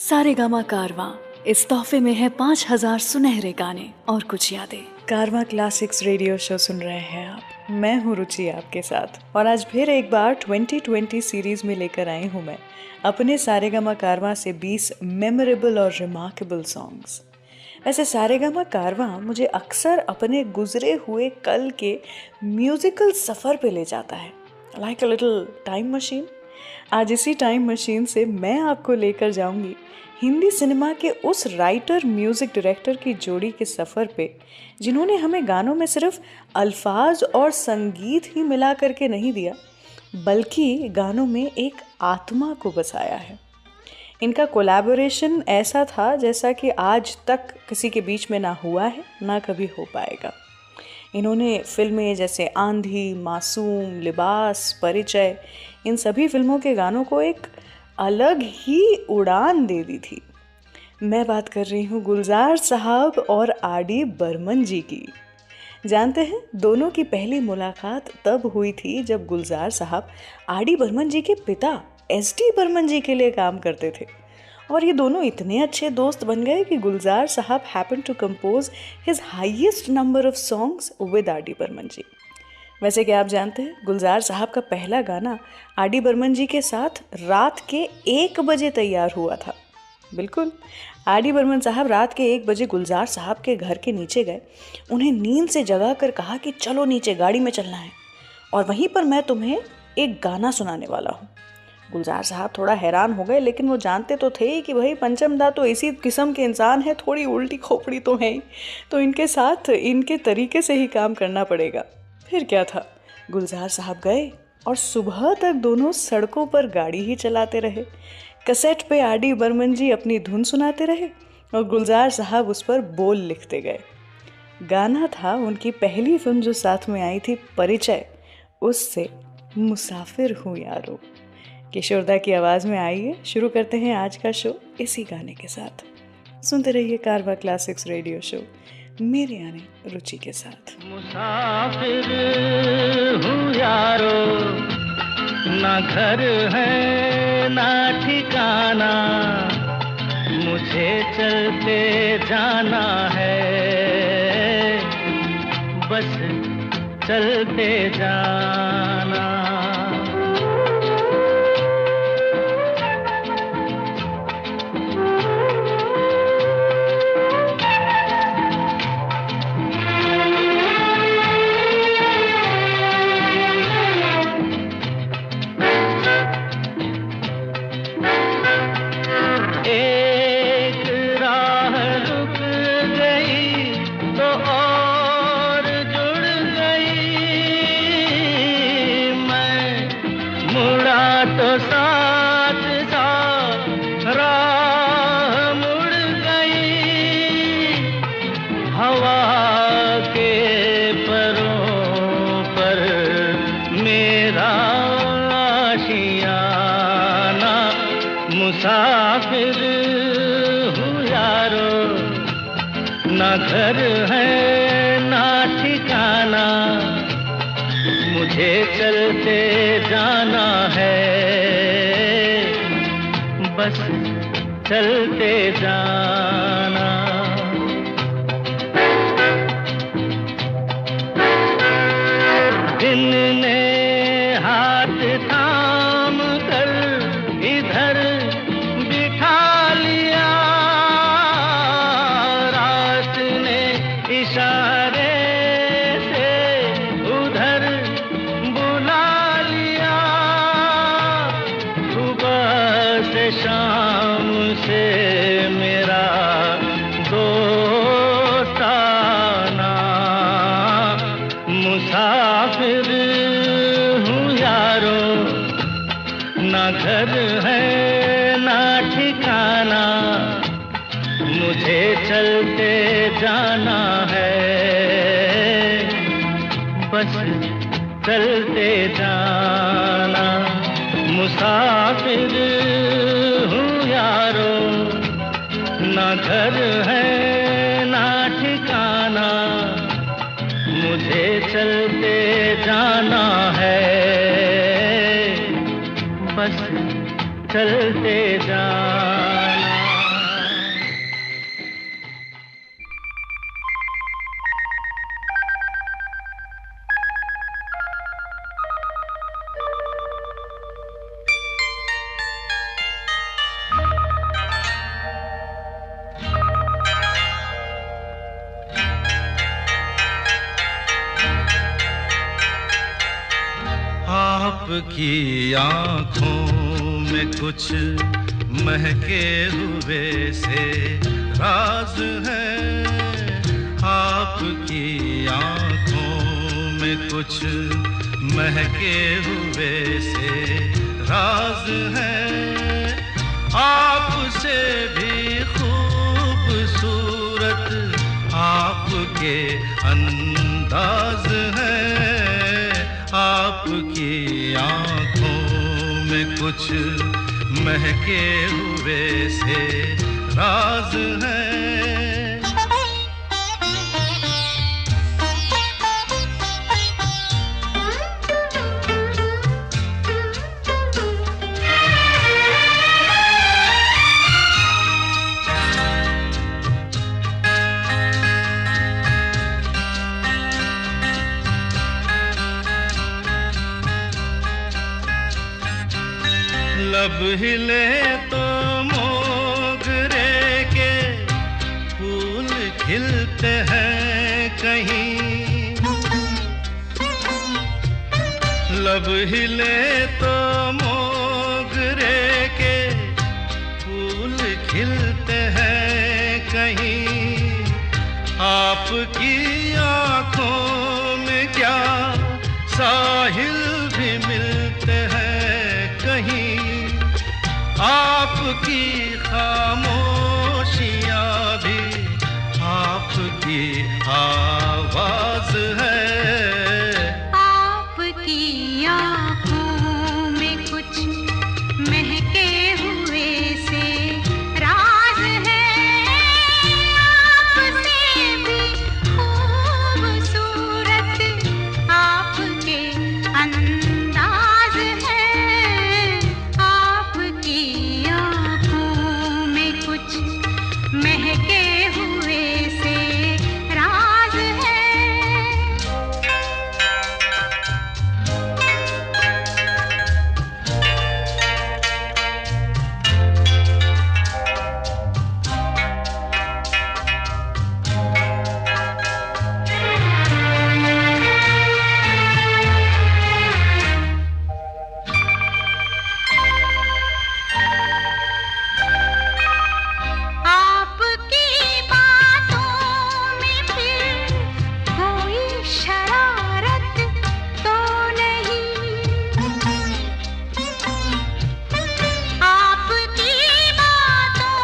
सारेगामा कारवां, इस तोहफे में है 5000 सुनहरे गाने और कुछ यादें। कारवां क्लासिक्स रेडियो शो सुन रहे हैं आप। मैं हूँ रुचि आपके साथ और आज फिर एक बार 2020 सीरीज में लेकर आई हूँ मैं अपने सारेगामा कारवां से 20 मेमोरेबल और रिमार्केबल सॉन्ग्स। वैसे सारेगामा कारवां मुझे अक्सर अपने गुजरे हुए कल के म्यूजिकल सफ़र पे ले जाता है, like a little time machine. आज इसी टाइम मशीन से मैं आपको लेकर जाऊंगी हिंदी सिनेमा के उस राइटर म्यूज़िक डायरेक्टर की जोड़ी के सफ़र पे, जिन्होंने हमें गानों में सिर्फ अल्फाज और संगीत ही मिला करके नहीं दिया, बल्कि गानों में एक आत्मा को बसाया है। इनका कोलैबोरेशन ऐसा था जैसा कि आज तक किसी के बीच में ना हुआ है, ना कभी हो पाएगा। इन्होंने फिल्में जैसे आंधी, मासूम, लिबास, परिचय, इन सभी फिल्मों के गानों को एक अलग ही उड़ान दे दी थी। मैं बात कर रही हूँ गुलजार साहब और आर.डी. बर्मन जी की। जानते हैं, दोनों की पहली मुलाकात तब हुई थी जब गुलजार साहब आर.डी. बर्मन जी के पिता एस.डी. बर्मन जी के लिए काम करते थे और ये दोनों इतने अच्छे दोस्त बन गए कि गुलजार साहब happen to compose his highest number of songs with R D. Burman ji. वैसे क्या आप जानते हैं, गुलजार साहब का पहला गाना आर.डी. बर्मन जी के साथ रात के 1 बजे तैयार हुआ था। बिल्कुल, आर.डी. बर्मन साहब रात के 1 बजे गुलजार साहब के घर के नीचे गए, उन्हें नींद से जगा कर कहा कि चलो नीचे, गाड़ी में चलना है और वहीं पर मैं तुम्हें एक गाना सुनाने वाला हूँ। गुलजार साहब थोड़ा हैरान हो गए, लेकिन वो जानते तो थे कि भाई पंचम दा तो इसी किस्म के इंसान है, थोड़ी उल्टी खोपड़ी तो है ही, तो इनके साथ इनके तरीके से ही काम करना पड़ेगा। फिर क्या था, गुलजार साहब गए और सुबह तक दोनों सड़कों पर गाड़ी ही चलाते रहे। कैसेट पे आर.डी. बर्मन जी अपनी धुन सुनाते रहे और गुलजार साहब उस पर बोल लिखते गए। गाना था उनकी पहली फिल्म जो साथ में आई थी, परिचय, उससे मुसाफिर हूँ यारो। किशोरदा की आवाज़ में आइए, शुरू करते हैं आज का शो इसी गाने के साथ। सुनते रहिए कारवां क्लासिक्स रेडियो शो, मेरे यानी रुचि के साथ। मुसाफिर हूँ यारो, ना घर है ना ठिकाना, मुझे चलते जाना है, बस चलते जाना। मुसाफिर हूँ यारो, ना घर है ना ठिकाना, मुझे चलते जाना है, बस चलते जाना। दिन ने हाथ थाम कर इधर बिठा लिया, रात ने इशारे से उधर बुला लिया, सुबह से शाम से मेरा दोस्ताना। मुसाफिर हूँ यारो, ना घर है ना ठिकाना, मुझे चलते जाना है, बस चलते जाना। मुसाफिर हूँ यारो, ना घर है ना ठिकाना, मुझे चलते जाना है, बस चलते जाना। आपकी आँखों में कुछ महके हुए से राज है, आपकी आँखों में कुछ महके हुए से राज है, आपसे भी खूबसूरत आपके अंदाज है, आपकी आँखों में कुछ महके हुए से राज है। लब हिले तो मोगरे के फूल खिलते हैं कहीं, लब हिले तो मोगरे के फूल खिलते हैं कहीं, आपकी आँखों में क्या साहिल भी मिलते हैं कहीं, आपकी खामोशियाँ भी आपकी आवाज है, आपकी आँखों में कुछ महके हुए से राज है, आपसे भी खूबसूरत आपके अंदाज है, आपकी आँखों में कुछ महके हुए से राज है। आपकी बातों में फिर कोई शरारत तो नहीं, आपकी बातों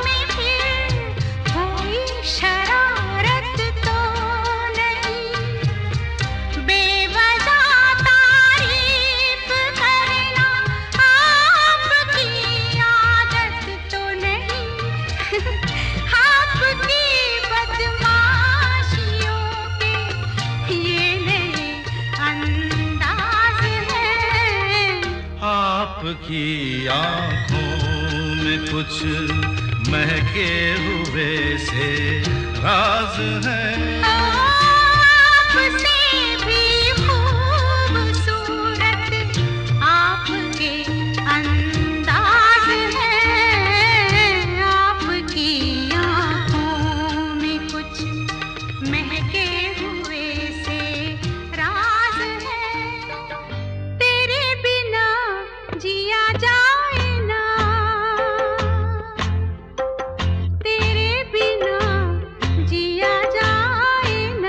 में फिर कोई शरारत तो नहीं, बेवजह तारीफ करना आपकी आदत तो नहीं, आपकी बदमाशियों के ये नए अंदाज हैं, आपकी आँखों में कुछ महके हुए से राज है, आपसे भी खूबसूरत आपके अंदाज है, आपकी आँखों में कुछ महके हुए से राज है, तेरे बिना जिया जाए ना, तेरे बिना जिया जाए ना,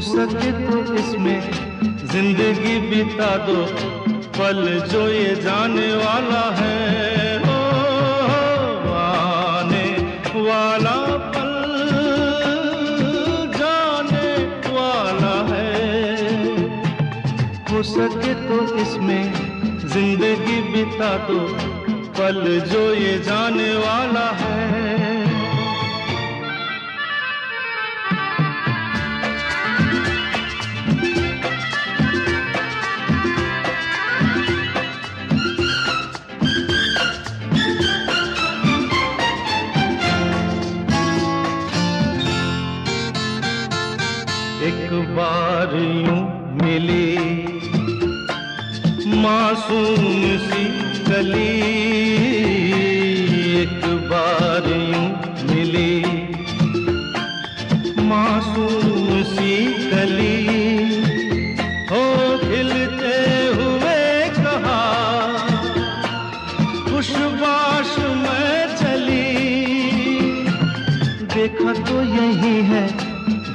सके तो इसमें जिंदगी बिता दो, पल जो ये जाने वाला है। हो आने वाला पल जाने वाला है। हो सके तो इसमें जिंदगी बिता दो, पल जो ये जाने वाला है। एक बार यूं मिली मासूम सी कली, एक बार यूं मिली मासूम सी कली, हो खिलते हुए कहा खुशबाश में चली। देखा तो यही है,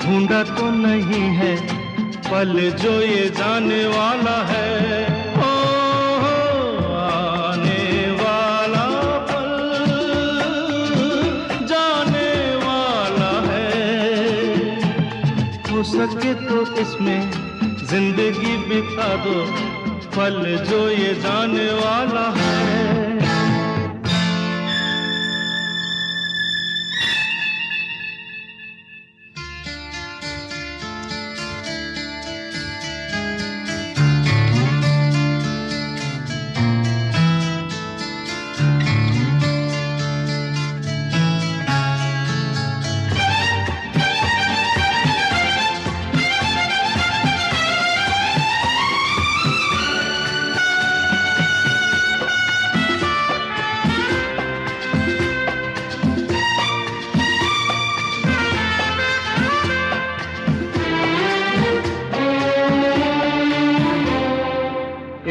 ढूंढा तो नहीं है, पल जो ये जाने वाला है। ओ आने वाला पल जाने वाला है। हो सके तो इसमें जिंदगी बिता दो, पल जो ये जाने वाला है।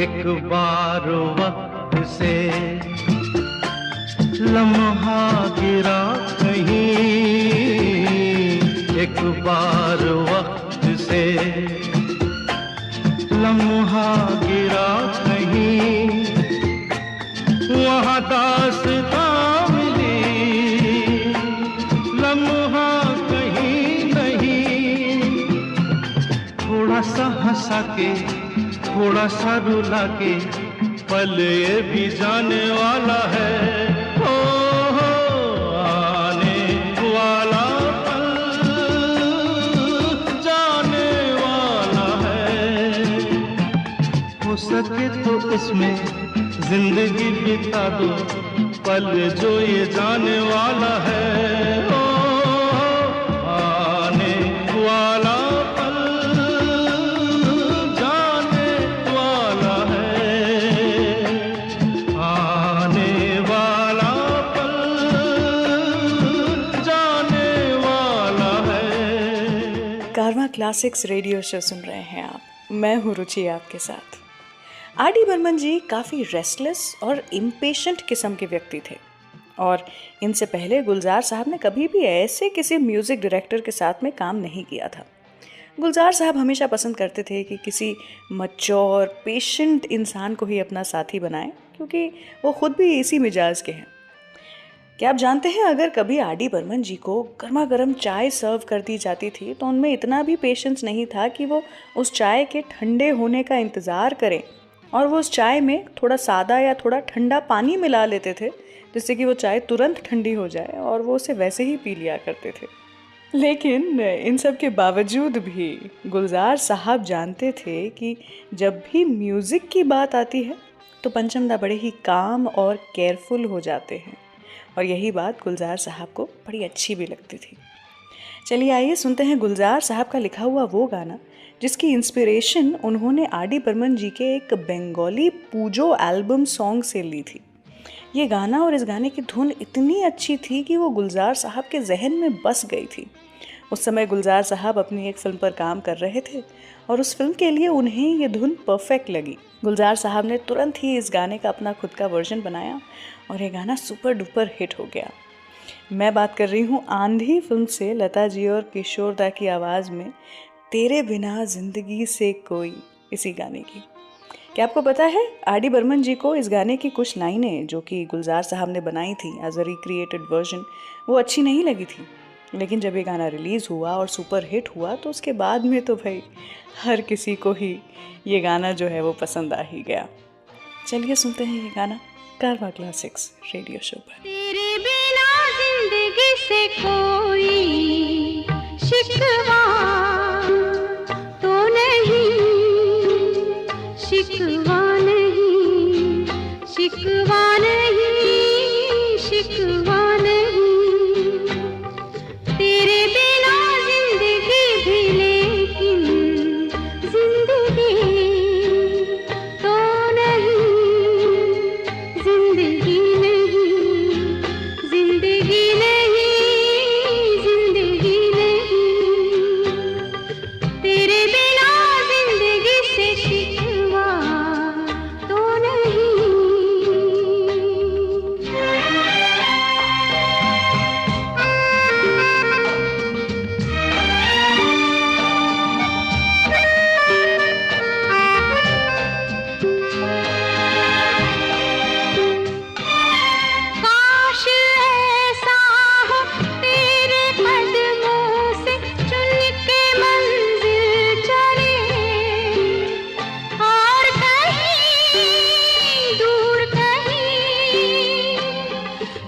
एक बार वक्त से लम्हा गिरा कहीं, एक बार वक्त से लम्हा गिरा कहीं, वहाँ दास्तां मिली लम्हा कहीं नहीं। थोड़ा सा हंसा के थोड़ा सा रुला के, पल ये भी जाने वाला है। हो आने वाला पल सके तो इसमें जिंदगी बिता दो, पल जो ये जाने वाला है। ओ, आने वाला पल जाने वाला है, आने वाला पल जाने वाला है। कारवां क्लासिक्स रेडियो शो सुन रहे हैं आप, मैं हूँ रुचि आपके साथ। आर.डी. बर्मन जी काफ़ी रेस्टलेस और इम्पेशेंट किस्म के व्यक्ति थे और इनसे पहले गुलजार साहब ने कभी भी ऐसे किसी म्यूज़िक डायरेक्टर के साथ में काम नहीं किया था। गुलजार साहब हमेशा पसंद करते थे कि किसी मैच्योर पेशेंट इंसान को ही अपना साथी बनाएं, क्योंकि वो खुद भी इसी मिजाज के हैं। क्या आप जानते हैं, अगर कभी आर.डी. बर्मन जी को गर्मा गर्म चाय सर्व कर दी जाती थी तो उनमें इतना भी पेशेंस नहीं था कि वो उस चाय के ठंडे होने का इंतज़ार करें, और वो उस चाय में थोड़ा सादा या थोड़ा ठंडा पानी मिला लेते थे जिससे कि वो चाय तुरंत ठंडी हो जाए, और वो उसे वैसे ही पी लिया करते थे। लेकिन इन सब के बावजूद भी गुलजार साहब जानते थे कि जब भी म्यूज़िक की बात आती है तो पंचमदा बड़े ही काम और केयरफुल हो जाते हैं, और यही बात गुलजार साहब को बड़ी अच्छी भी लगती थी। चलिए आइए सुनते हैं गुलजार साहब का लिखा हुआ वो गाना जिसकी इंस्पिरेशन उन्होंने आर.डी. बर्मन जी के एक बंगाली पूजो एल्बम सॉन्ग से ली थी। ये गाना और इस गाने की धुन इतनी अच्छी थी कि वो गुलजार साहब के जहन में बस गई थी। उस समय गुलजार साहब अपनी एक फिल्म पर काम कर रहे थे और उस फिल्म के लिए उन्हें ये धुन परफेक्ट लगी। गुलजार साहब ने तुरंत ही इस गाने का अपना खुद का वर्जन बनाया और ये गाना सुपर डुपर हिट हो गया। मैं बात कर रही हूँ आंधी फिल्म से लता जी और किशोर दा की आवाज़ में तेरे बिना जिंदगी से कोई, इसी गाने की। क्या आपको पता है, आर.डी. बर्मन जी को इस गाने की कुछ लाइनें जो कि गुलजार साहब ने बनाई थी एज अ रिक्रिएटेड वर्जन, वो अच्छी नहीं लगी थी। लेकिन जब ये गाना रिलीज़ हुआ और सुपर हिट हुआ तो उसके बाद में तो भाई हर किसी को ही ये गाना जो है वो पसंद आ ही गया। चलिए सुनते हैं ये गाना कारवां क्लासिक्स रेडियो शो पर। तेरे बिना जिंदगी से कोई शिकवा तो नहीं, शिकवा नहीं, शिकवा नहीं, शिकवा नहीं। तेरे बिना जिंदगी भी लेकिन जिंदगी तो नहीं, जिंदगी नहीं, जिंदगी नहीं, जिंदगी नहीं। तेरे बिना जिंदगी से शिकवा तो नहीं। काश ऐसा हो तेरे कदमों से चुन के मंजिल चले, और कहीं दूर कहीं।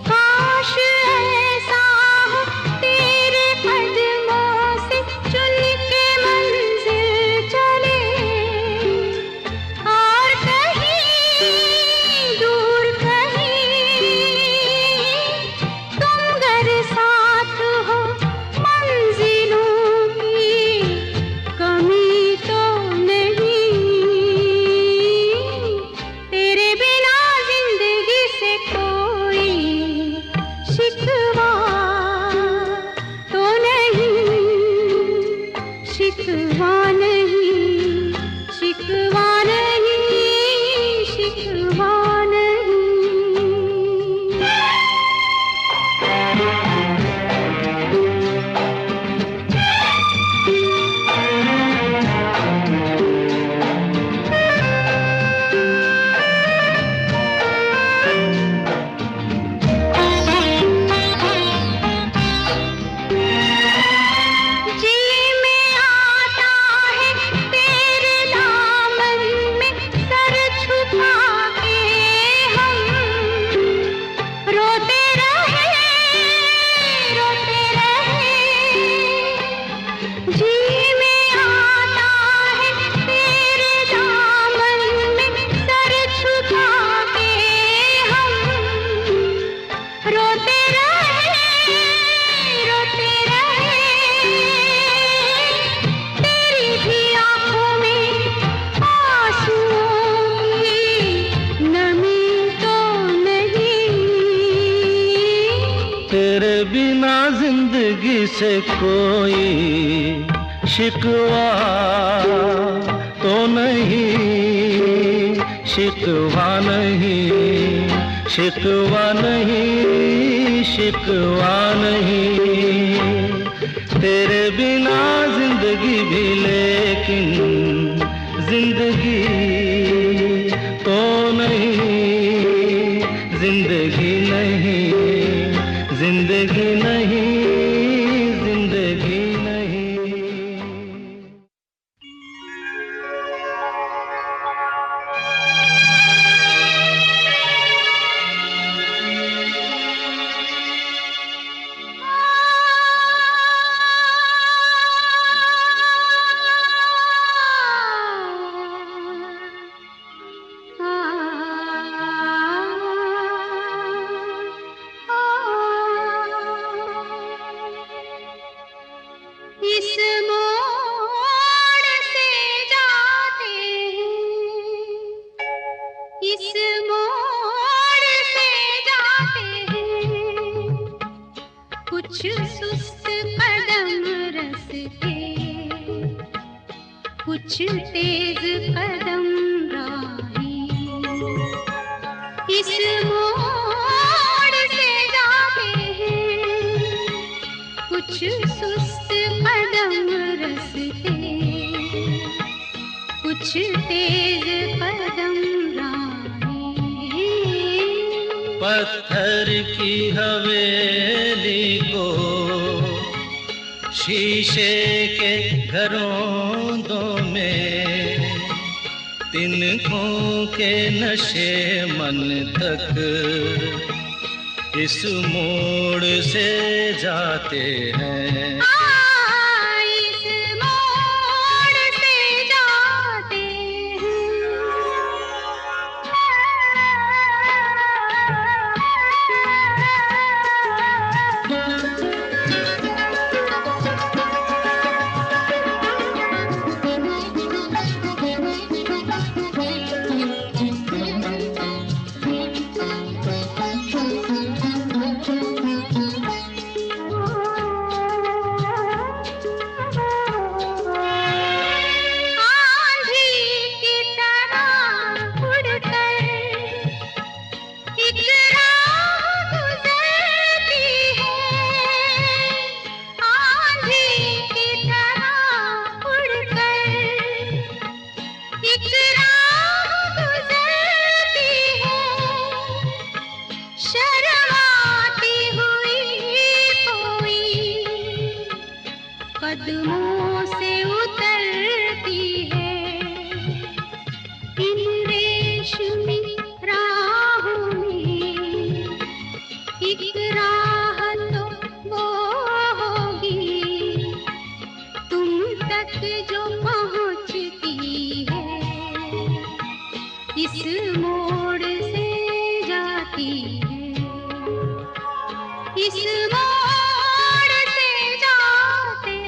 काश ऐसा हो तेरे कदमों से चुन के मंजिल चले, और कहीं दूर कहीं। तुम अगर साथ हो मंजिलों की कमी तो नहीं। तेरे बिना जिंदगी से कोई शिकवा तो नहीं, शिकवा नहीं, शिकवा नहीं, शिकवा नहीं। जी में आता है जिंदगी से कोई शिकवा तो नहीं, शिकवा नहीं, शिकवा नहीं, शिकवा नहीं। तेरे बिना जिंदगी भी लेकिन जिंदगी तो नहीं, जिंदगी नहीं, जिंदगी नहीं, जिंदगी नहीं। इस मोड़ से जाते हैं, इस मोड़ से जाते हैं, कुछ सुस्त कदम रस्ते, कुछ तेज कदम राही। इस मोड़ से जाते हैं, कुछ सुस्त कदम रस्ते, कुछ तेज कदम राही। पत्थर की हवेली को शीशे के घरों में, तिनकों के नशे मन तक इस मोड़ से जाते हैं। इस मोड़ से जाते कदमों से उतरती है, इन रेशमी राहों में एक राह तो वो होगी तुम तक जो पहुंचती है, इस मोड़ से जाती है, इस मोड़ से जाते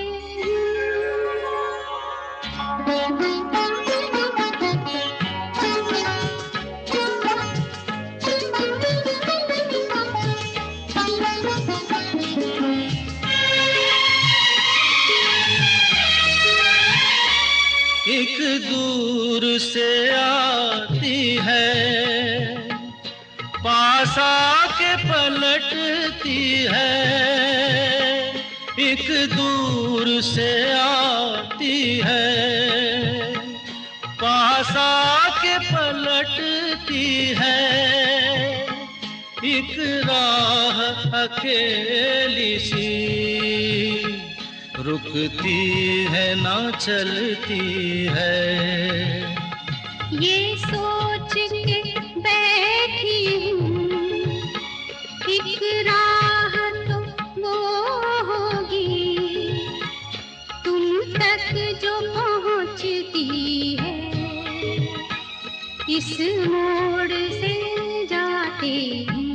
एक दूर से आती है, पास आके पलटती है। एक दूर से आती है, पास आके पलटती है। एक राह अकेली सी रुकती है ना चलती है। ये सोच के बैठी हूँ एक राह तो वो होगी तुम तक जो पहुँचती है, इस मोड़ से जाते हैं,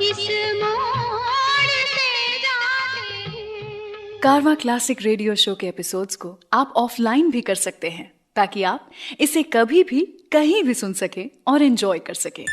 इस मोड़ से जाते हैं। कारवां क्लासिक रेडियो शो के एपिसोड्स को आप ऑफलाइन भी कर सकते हैं, ताकि आप इसे कभी भी कहीं भी सुन सकें और एंजॉय कर सकें।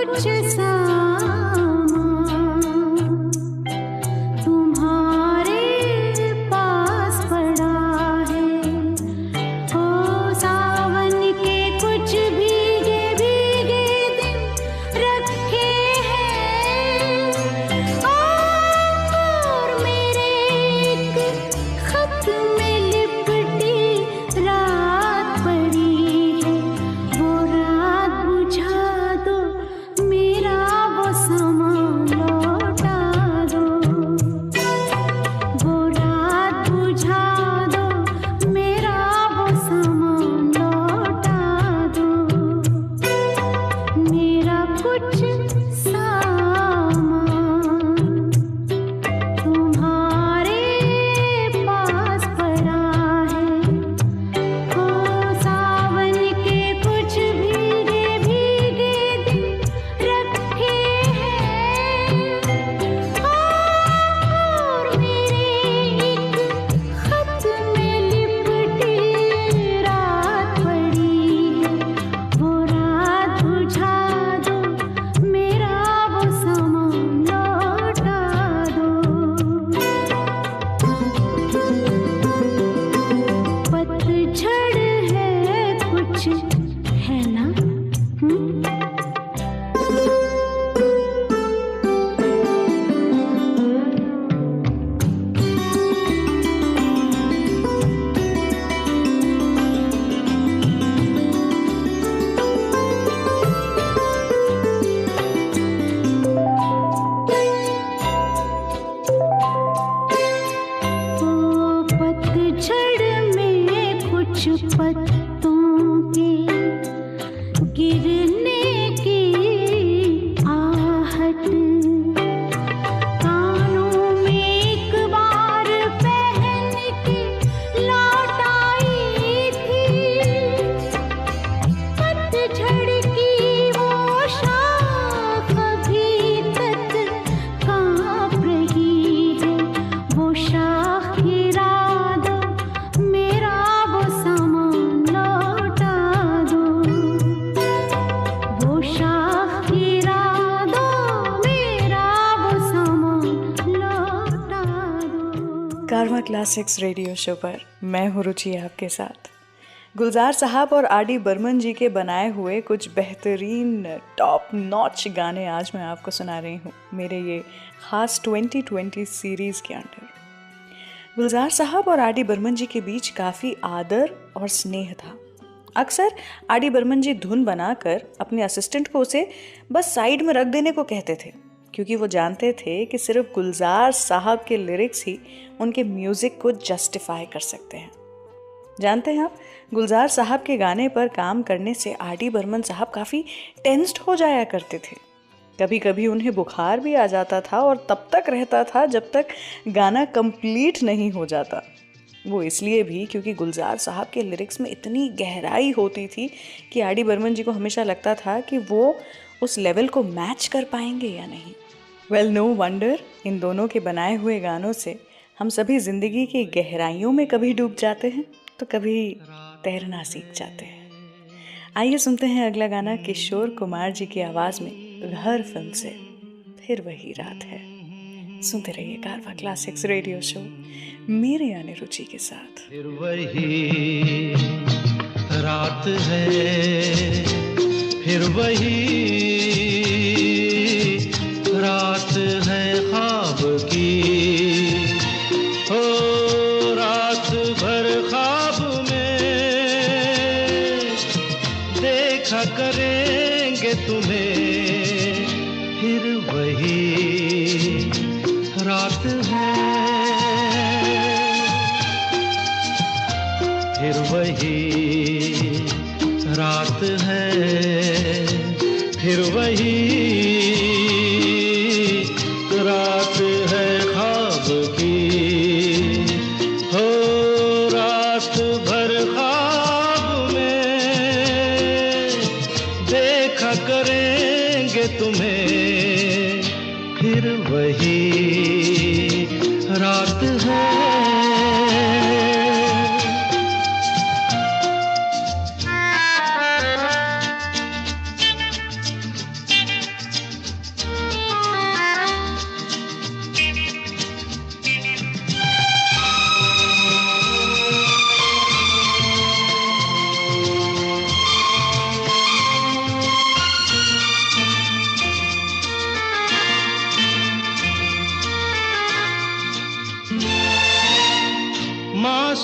कुछ सामान तुम्हारे पास पड़ा है। ओ सावन के कुछ भीगे भीगे दिन रखे हैं और मेरे एक खत में लिपटी रात पड़ी है। वो रात बुझा दो, मेरा वो सामान लौटा दो। वो रात बुझा दो, मेरा वो सामान लौटा दो। मेरा कुछ सामान तुम्हारे पास पड़ा है। ओ सावन के कुछ भीगे भीगे दिन रखे हैं और मेरे एक खत में लिपटी रात पड़ी है। वो रात बुझा दो, मेरा वो सामान लौटा दो। पतझड़ है कुछ है ना? ओ पतझड़ में कुछ पत्तों के गिरने की आहट कानों में एक बार पहन के लौट आई थी। पतझड़ की वो शाख अभी तक कांप रही है। वो शाख गिरा दो, मेरा वो सामान लौटा दो। वो शाख गिरा दो, मेरा वो सामान लौटा दो। कारवां क्लासिक्स रेडियो शो पर मैं हूँ रुचि आपके साथ। गुलजार साहब और आर.डी. बर्मन जी के बनाए हुए कुछ बेहतरीन टॉप नॉच गाने आज मैं आपको सुना रही हूँ मेरे ये खास 2020 सीरीज़ के अंडर। गुलजार साहब और आर.डी. बर्मन जी के बीच काफ़ी आदर और स्नेह था। अक्सर आर.डी. बर्मन जी धुन बनाकर अपने असिस्टेंट को उसे बस साइड में रख देने को कहते थे, क्योंकि वो जानते थे कि सिर्फ गुलजार साहब के लिरिक्स ही उनके म्यूज़िक को जस्टिफाई कर सकते हैं। जानते हैं आप, गुलजार साहब के गाने पर काम करने से आर.डी. बर्मन साहब काफ़ी टेंस्ड हो जाया करते थे। कभी कभी उन्हें बुखार भी आ जाता था और तब तक रहता था जब तक गाना कंप्लीट नहीं हो जाता। वो इसलिए भी क्योंकि गुलजार साहब के लिरिक्स में इतनी गहराई होती थी कि आर.डी. बर्मन जी को हमेशा लगता था कि वो उस लेवल को मैच कर पाएंगे या नहीं। वेल, नो वंडर इन दोनों के बनाए हुए गानों से हम सभी जिंदगी की गहराइयों में कभी डूब जाते हैं तो कभी तैरना सीख जाते हैं। आइए सुनते हैं अगला गाना किशोर कुमार जी की आवाज़ में घर फिल्म से फिर वही रात है। सुनते रहिए कारवां क्लासिक्स रेडियो शो मेरे यानी रुचि के साथ। फिर वही रात है, फिर वही रात है ख्वाब की। हो रात भर ख्वाब में देखा करेंगे तुम्हें। फिर वही रात है, फिर वही रात है, फिर वही रात है ख्वाब की। हो रात भर ख्वाब में देखा करेंगे तुम्हें। फिर वही रात है।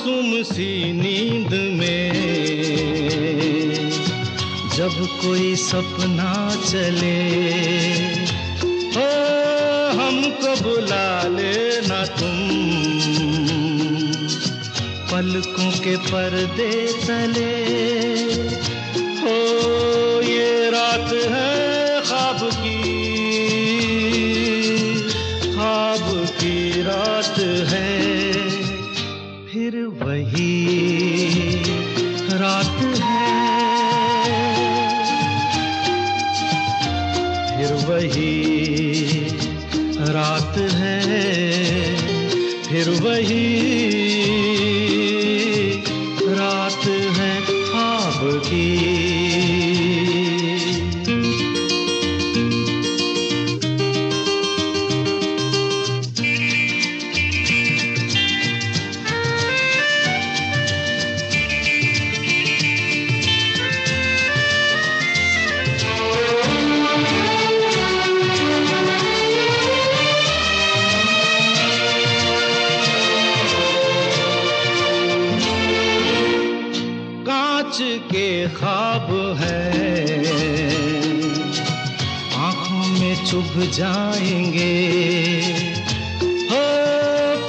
मासूम सी नींद में जब कोई सपना चले, हो हमको बुला लेना तुम पलकों के पर्दे तले। हो ये रात है ख्वाब की रात है, फिर वही रात है, फिर वही रात है, फिर वही रात है ख्वाब की। के ख्वाब है आँखों में चुभ जाएंगे, हो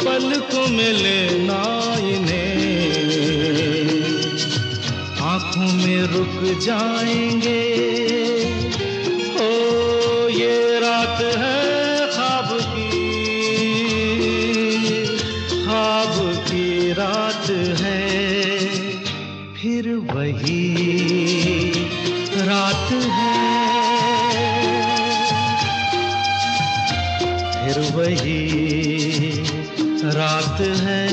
पलकों में लेना इन्हें आँखों में रुक जाएंगे। हो ये रात है ख्वाब की रात है, फिर वही रात है, फिर वही रात है,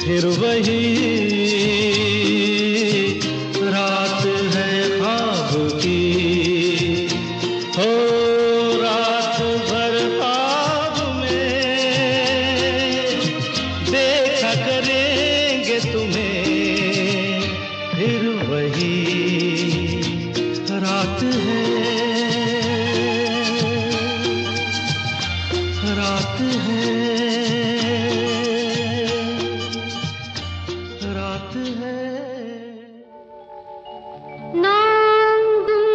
फिर वही रात है ख्वाब की। हो रात भर ख्वाब में देखा करेंगे तुम्हें, फिर वही रात है, रात है, रात है। नाम गुम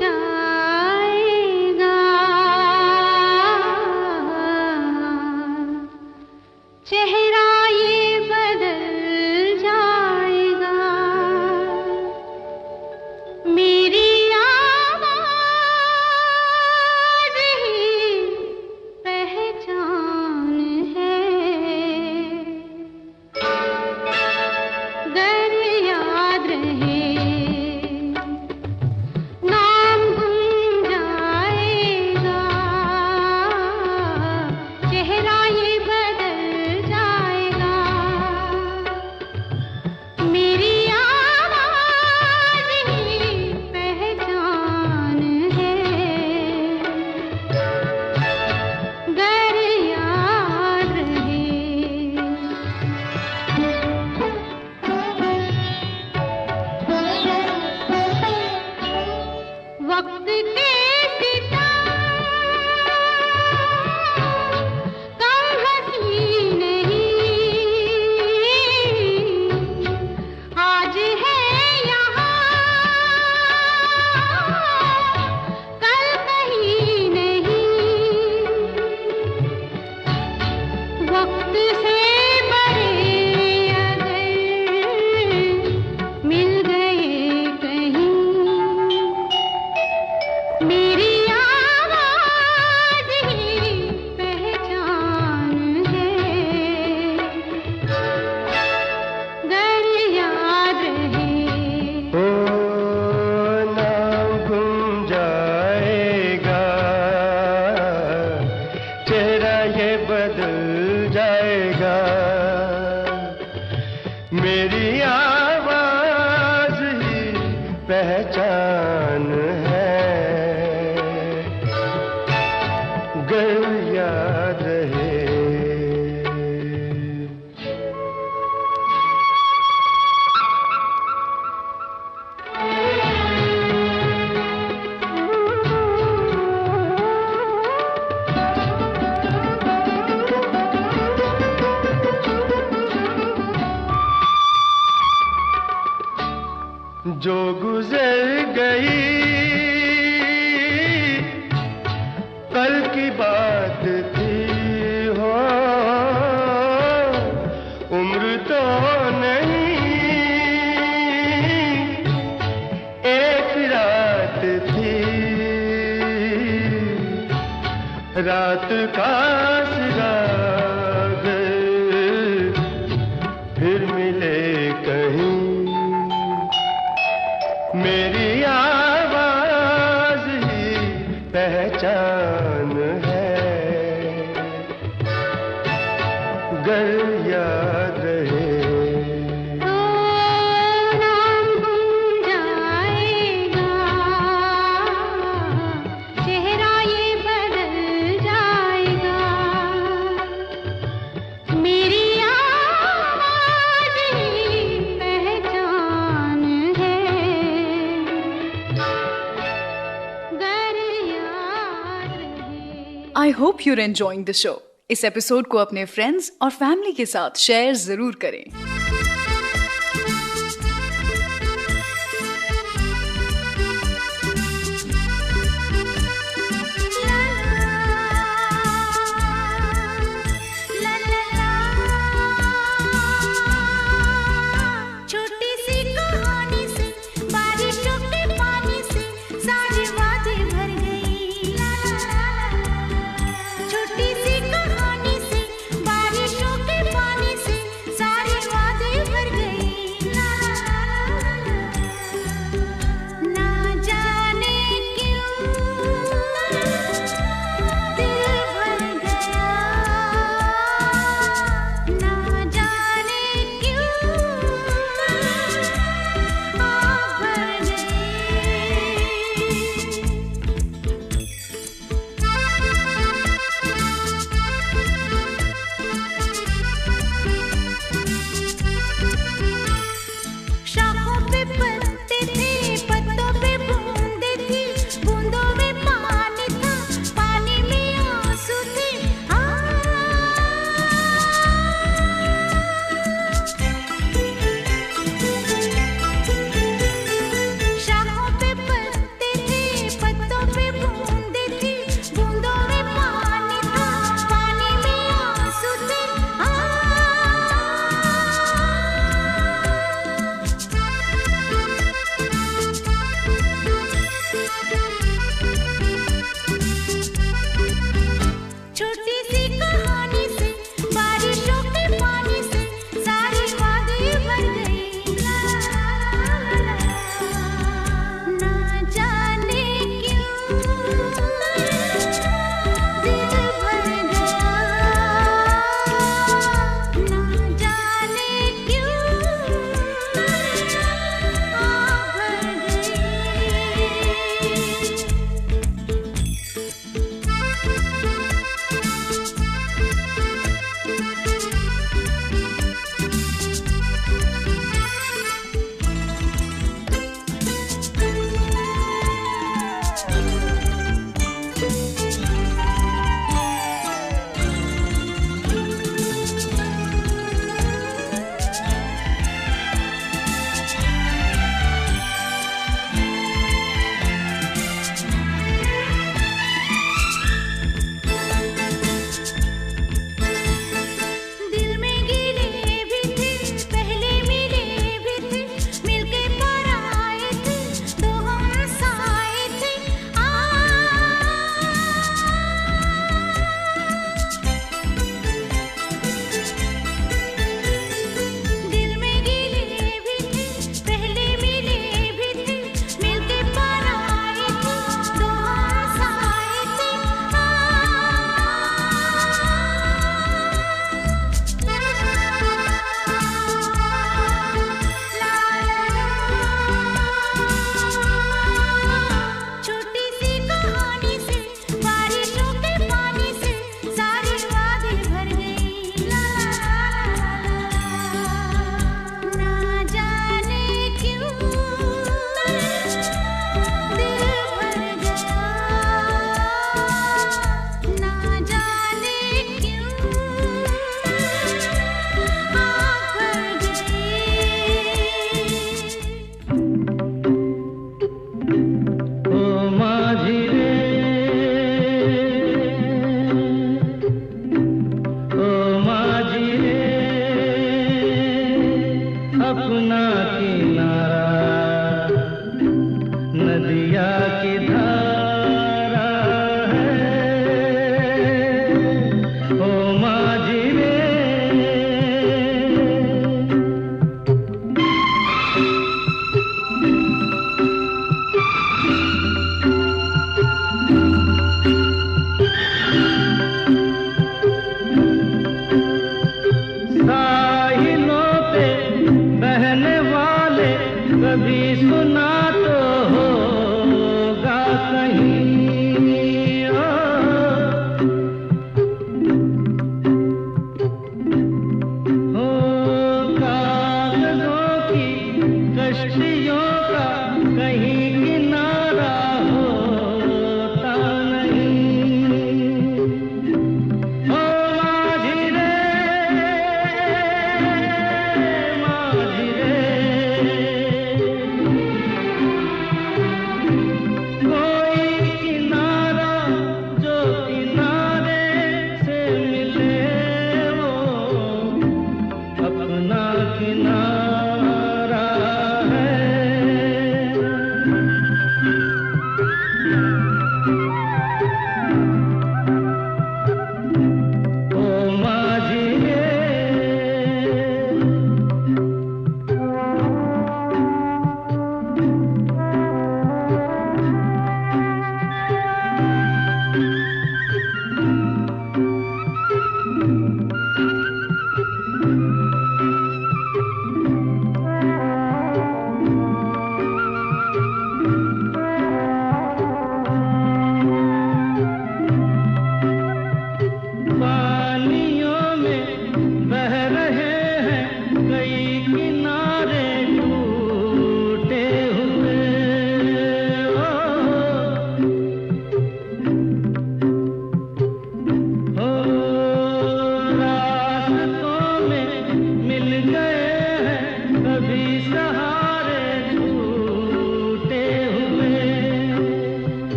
जाएगा, चेहरा ये बदल जाएगा, मेरी आवाज़ ही पहचान है। गर याद रहे नाम गुम जाएगा, चेहरा ये बदल जाएगा, मेरी आवाज़ ही पहचान है। गर याद रहे वक्त के सितारे कम हंसी नहीं, आज है यहाँ कल कहीं नहीं, वक्त से बड़े अगर मिल गए कहीं, मेरी आवाज़ ही पहचान है। गर याद रहे ओ नाम गुम जाएगा, चेहरा ये बदल जाएगा, मेरी आवाज़ ही पहचान है। गुजर गई, कल की बात थी हो, उम्र तो नहीं, एक रात थी, रात का सौदागर फिर मिले कहीं, मेरी आवाज ही पहचान है, गर याद रहे तो नाम गुम जाएगा, चेहरा ये बदल जाएगा, मेरी आवाज ही पहचान है, गर याद रहे। I hope your enjoying the show. इस एपिसोड को अपने फ्रेंड्स और फैमिली के साथ शेयर जरूर करें। छोटी सी कहानी से, बारिशों के पानी से सारे वादे भर गई। छोटी सी कहानी से, बारिशों के पानी से सारे वादे भर गई। ना जाने क्यों दिल भर गया, ना जाने क्यों आँख भर गई। शाखों पे पत्ते थे, पत्तों पे बूंदें थी, बूंदों में पानी था, पानी में आंसू थे। शाखों पे पत्ते थे, पत्तों पे बूंदें थी, बूंदों में पानी था, पानी में आंसू थे। छोटी सी कहानी से, बारिशों के पानी से सारी वादी भर गई। ना जाने क्यों दिल भर गया, ना जाने क्यों आँख भर गई। दिल में गिले भी थे, पहले मिले भी थे, मिलके पर आए थे, तो हम साए थे।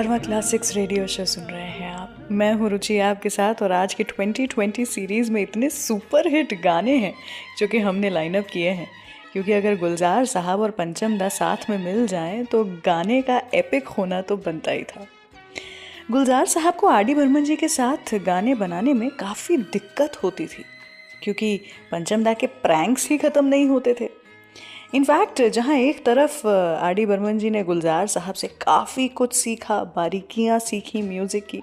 कारवा क्लासिक्स रेडियो शो सुन रहे हैं आप। मैं हूँ रुचि आपके साथ और आज के 2020 सीरीज़ में इतने सुपर हिट गाने हैं जो कि हमने लाइनअप किए हैं, क्योंकि अगर गुलजार साहब और पंचम दा साथ में मिल जाएं तो गाने का एपिक होना तो बनता ही था। गुलजार साहब को आर डी बर्मन जी के साथ गाने बनाने में काफ़ी दिक्कत होती थी, क्योंकि पंचम दा के प्रैंक्स ही ख़त्म नहीं होते थे। इनफैक्ट जहाँ एक तरफ आर डी बर्मन जी ने गुलजार साहब से काफ़ी कुछ सीखा, बारीकियाँ सीखी म्यूज़िक की,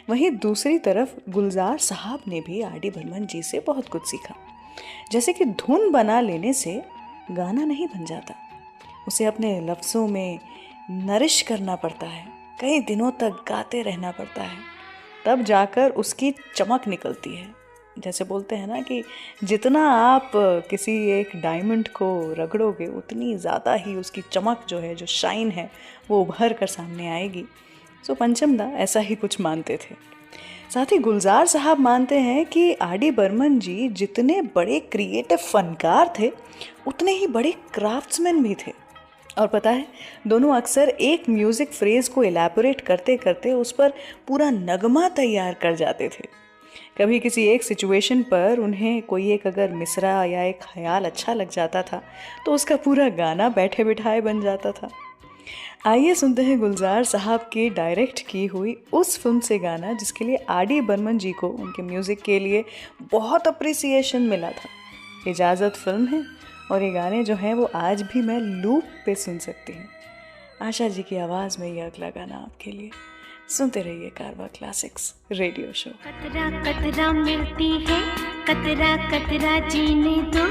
वहीं दूसरी तरफ गुलजार साहब ने भी आर डी बर्मन जी से बहुत कुछ सीखा। जैसे कि धुन बना लेने से गाना नहीं बन जाता, उसे अपने लफ्ज़ों में नरिश करना पड़ता है, कई दिनों तक गाते रहना पड़ता है, तब जाकर उसकी चमक निकलती है। जैसे बोलते हैं ना कि जितना आप किसी एक डायमंड को रगड़ोगे उतनी ज़्यादा ही उसकी चमक जो है, जो शाइन है, वो उभर कर सामने आएगी। सो पंचम दा ऐसा ही कुछ मानते थे। साथ ही गुलजार साहब मानते हैं कि आर डी बर्मन जी जितने बड़े क्रिएटिव फनकार थे उतने ही बड़े क्राफ्ट्समैन भी थे। और पता है, दोनों अक्सर एक म्यूज़िक फ्रेज़ को एलैबोरेट करते करते उस पर पूरा नगमा तैयार कर जाते थे। कभी किसी एक सिचुएशन पर उन्हें कोई एक अगर मिसरा या एक ख्याल अच्छा लग जाता था तो उसका पूरा गाना बैठे बिठाए बन जाता था। आइए सुनते हैं गुलजार साहब की डायरेक्ट की हुई उस फिल्म से गाना जिसके लिए आर डी बर्मन जी को उनके म्यूज़िक के लिए बहुत अप्रिसिएशन मिला था। इजाज़त फिल्म है और ये गाने जो हैं वो आज भी मैं लूप पे सुन सकती हूँ। आशा जी की आवाज़ में ये अगला गाना आपके लिए। सुनते रहिए कारवा क्लासिक्स रेडियो शो। कतरा कतरा मिलती है, कतरा कतरा जीने दो,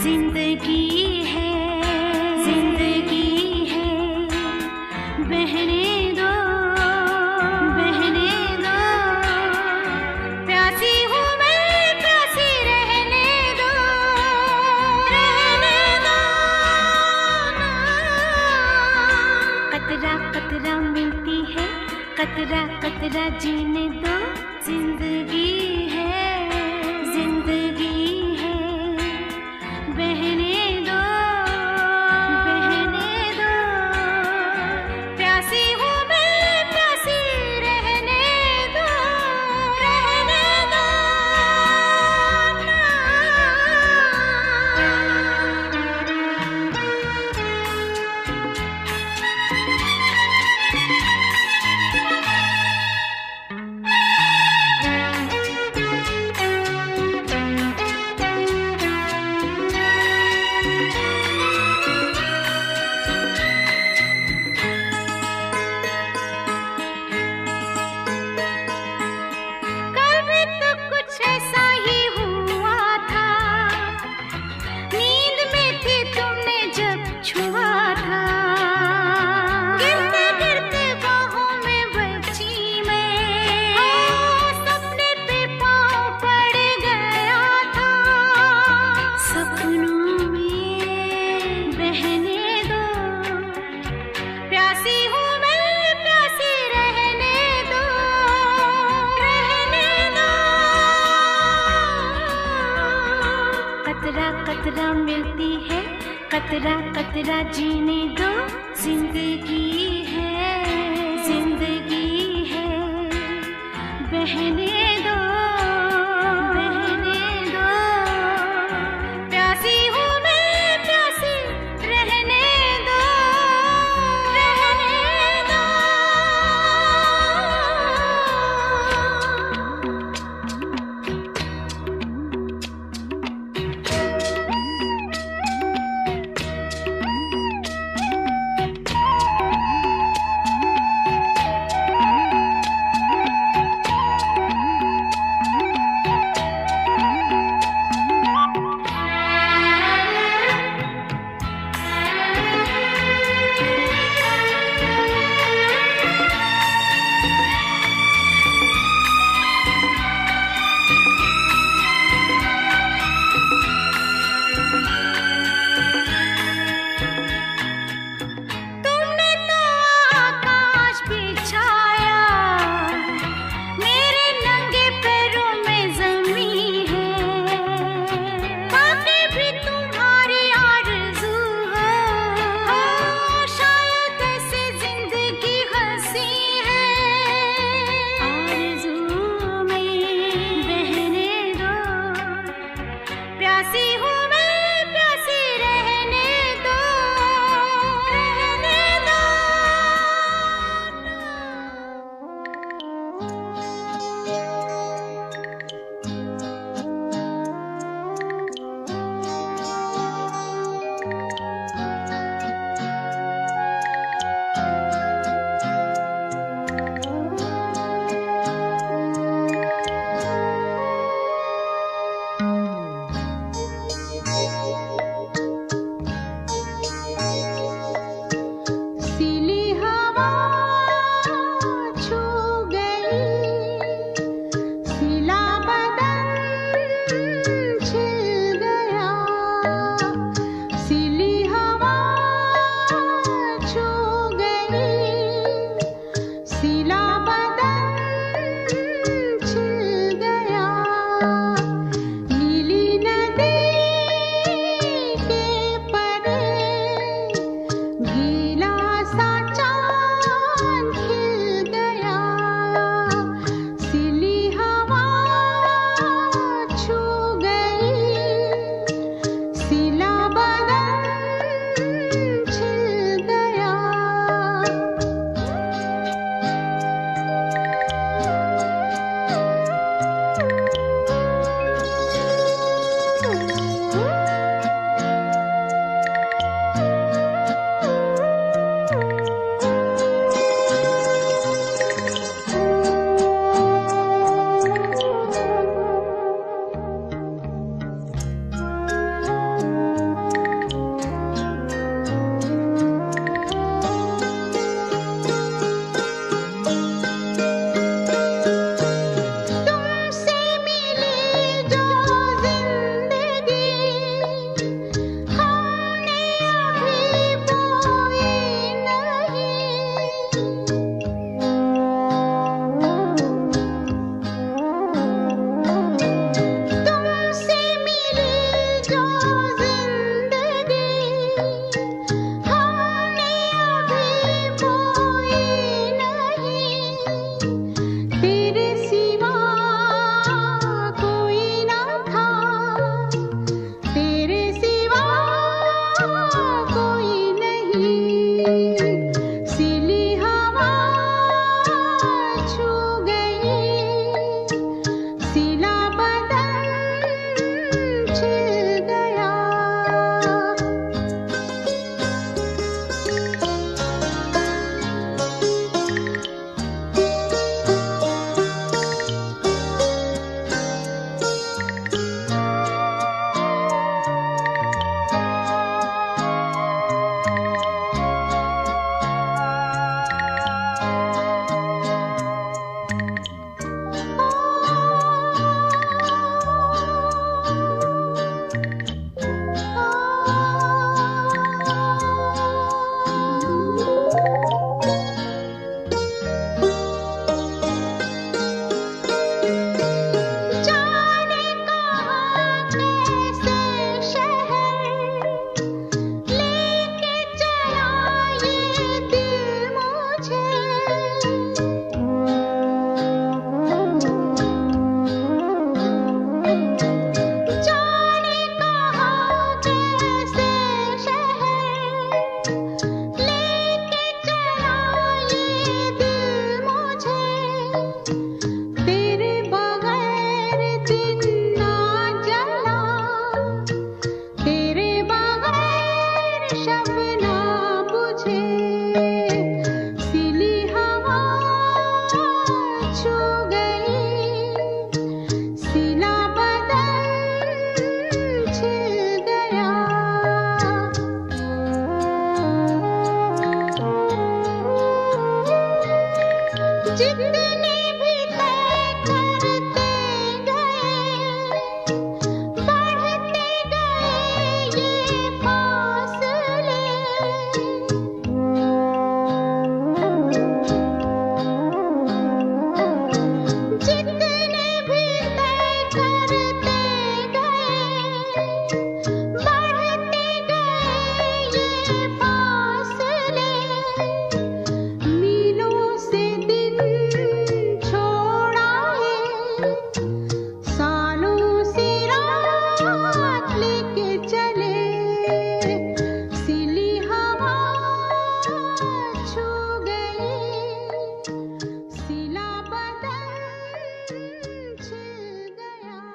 जिंदगी है, जिंदगी है, बहने दो, बहने दो, प्यासी हूँ मैं, प्यासी रहने दो, रहने दो। कतरा कतरा मिलती है, कतरा कतरा जीने दो, जिंदगी है, जिंदगी है, बहने दो, बहने दो, प्यासी हूँ मैं, प्यासी रहने दो, रहने दो। कल भी तो कुछ ऐसा ही हुआ था, नींद में थी तुमने जब छुआ था, गिरते गिरते बाहों में बची मैं, सपने पे पाँव पड़ गया था, सपनों में बहने दो, प्यासी हूँ मैं, प्यासी रहने दो, रहने दो। कतरा कतरा मिलती है, कतरा कतरा जीने दो, जिंदगी है, जिंदगी है, बहने दो, बहने दो, प्यासी हूँ मैं, प्यासी रहने दो, रहने दो। प्यासी हूँ मैं, प्यासी रहने दो, रहने दो।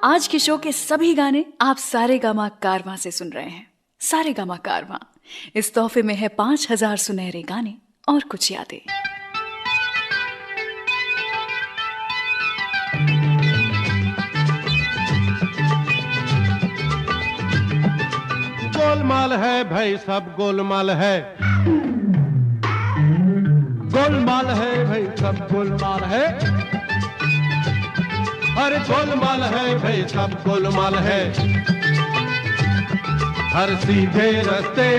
आज के शो के सभी गाने आप सारेगामा कारवां से सुन रहे हैं। सारेगामा कारवां, इस तोहफे में है 5000 सुनहरे गाने और कुछ यादें। गोलमाल है भाई, सब गोलमाल है। गोलमाल है भाई, सब गोलमाल है। अरे गोलमाल है भाई, सब गोलमाल है। हर सीधे रास्ते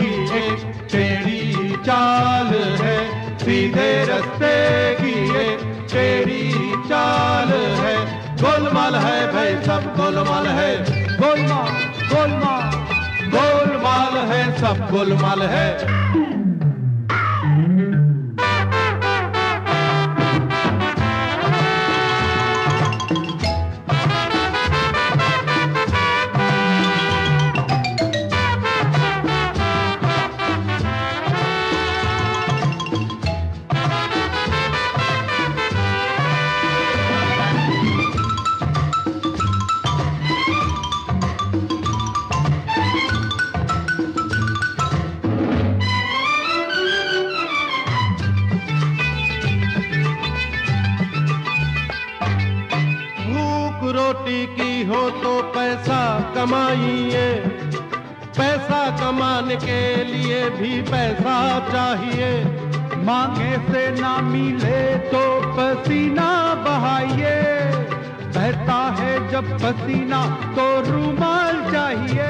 की एक टेढ़ी चाल है, सीधे रास्ते की एक टेढ़ी चाल है। गोलमाल है भाई, सब गोलमाल है। गोलमाल गोलमाल गोलमाल है, सब गोलमाल है। रोटी की हो तो पैसा कमाइए, पैसा कमाने के लिए भी पैसा चाहिए। मांगे से ना मिले तो पसीना बहाइए, बहता है जब पसीना तो रूमाल चाहिए।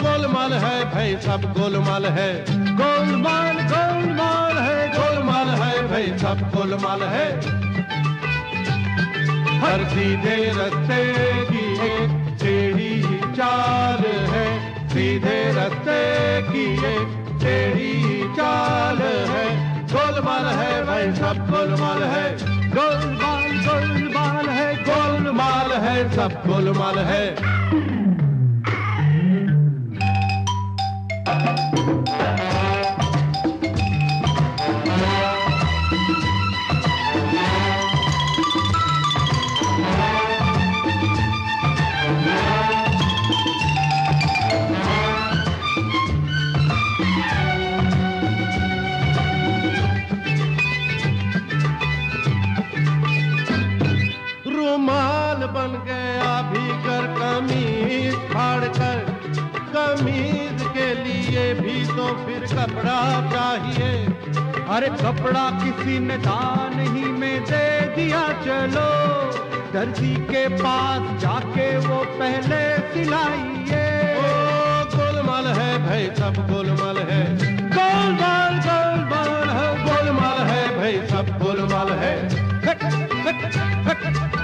गोलमाल है भाई, सब गोलमाल है। गोलमाल गोलमाल है, गोलमाल है भाई, सब गोलमाल है। हर सीधे रास्ते की एक टेढ़ी चाल है, सीधे रास्ते की एक टेढ़ी चाल है। गोलमाल है भाई, सब गोलमाल है। गोलमाल गोलमाल है, गोलमाल है, सब गोलमाल है। रुमाल बन गया भीतर कमीज फाड़कर, कमीज के लिए भी तो फिर कपड़ा चाहिए। अरे कपड़ा किसी ने दान ही में दे दिया, चलो दर्जी के पास जाके वो पहले सिलाइए। गोलमाल है भाई, सब गोलमाल है। गोलमाल गोलमाल है, गोलमाल है भाई, सब गोलमाल है।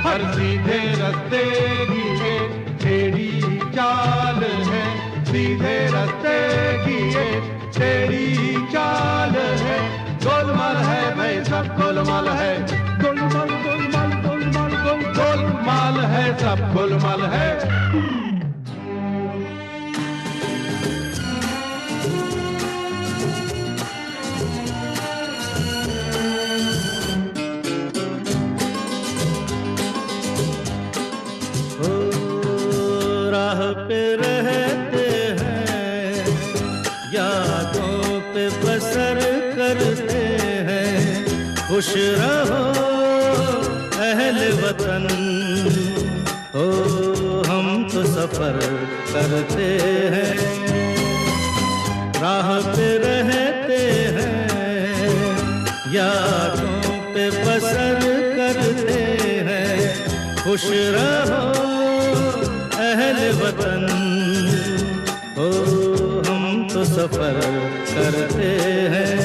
हर सीधे रास्ते की एक टेढ़ी चाल है, सीधे रास्ते की एक टेढ़ी चाल है। गोलमाल है भाई, सब गोलमाल है। गोलमाल गोलमाल गोलमाल गोलमाल है, सब गोलमाल है। पे रहते हैं, यादों पे बसर करते हैं। खुश रहो अहले वतन, हो हम तो सफर करते हैं। राह पे रहते हैं, यादों पे बसर करते हैं। खुश रहो अहले वतन, हो हम तो सफर करते हैं।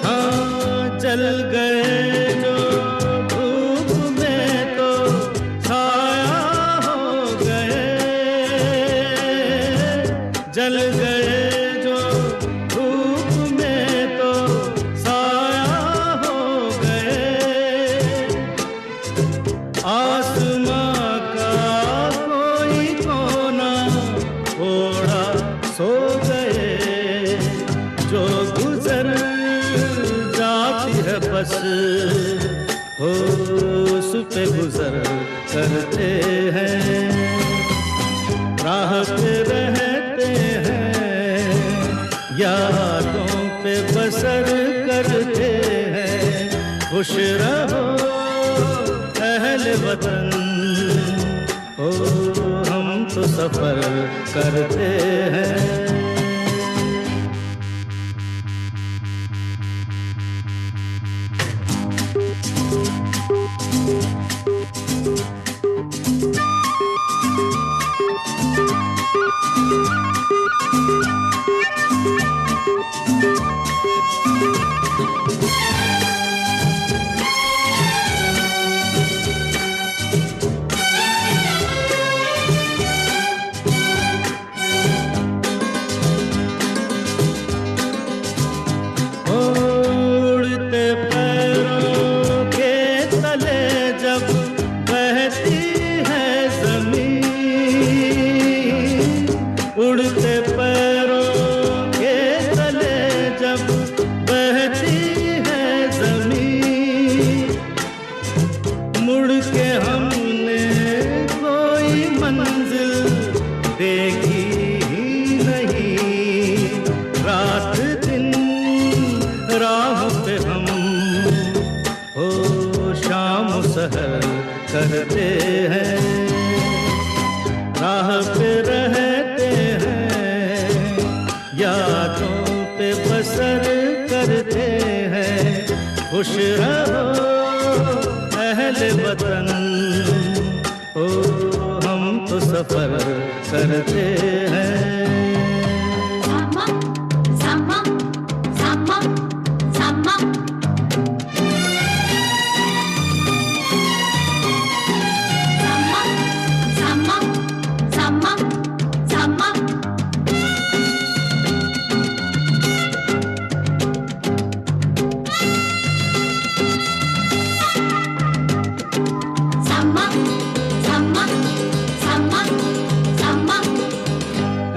हाँ चल गए जो धूप में तो छाया हो गए, जल गए जो धूप में तो साया हो गए। आसमां का कोई कोना बस हो उस पे गुजर करते हैं, राह पे रहते हैं, यादों पे बसर करते हैं। खुश रहो अहले वतन, हो हम तो सफर करते हैं। करते हैं, राह पे रहते हैं, यादों पे बसर करते हैं। खुश रहो अहले वतन, ओ हम तो सफर करते हैं।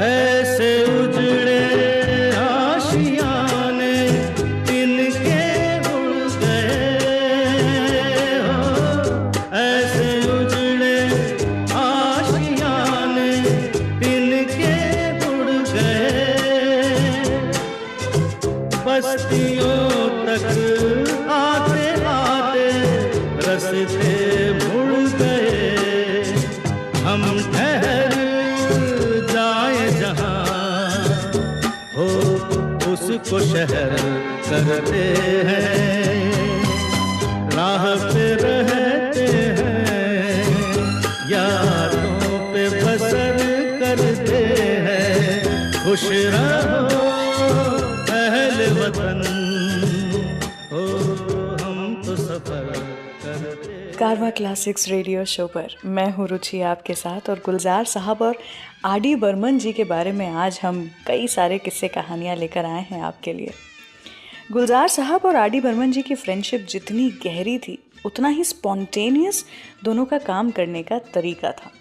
ऐसे उजड़े आशियाने तिनके उड़ गए हो, ऐसे उजड़े आशियाने तिनके उड़ गए। बस्तियों तक आते आते रस्ते मुड़ गए। हम ठहर जाए जहाँ हो उसको शहर करते हैं, राह पे रहते हैं, यादों पे बसर करते हैं। खुश रहो अहले वतन, हो हम तो सफर करते। कारवां क्लासिक्स रेडियो शो पर मैं हूँ रुचि आपके साथ, और गुलजार साहब और आर.डी. बर्मन जी के बारे में आज हम कई सारे किस्से कहानियाँ लेकर आए हैं आपके लिए। गुलजार साहब और आर.डी. बर्मन जी की फ्रेंडशिप जितनी गहरी थी उतना ही स्पॉन्टेनियस दोनों का काम करने का तरीका था।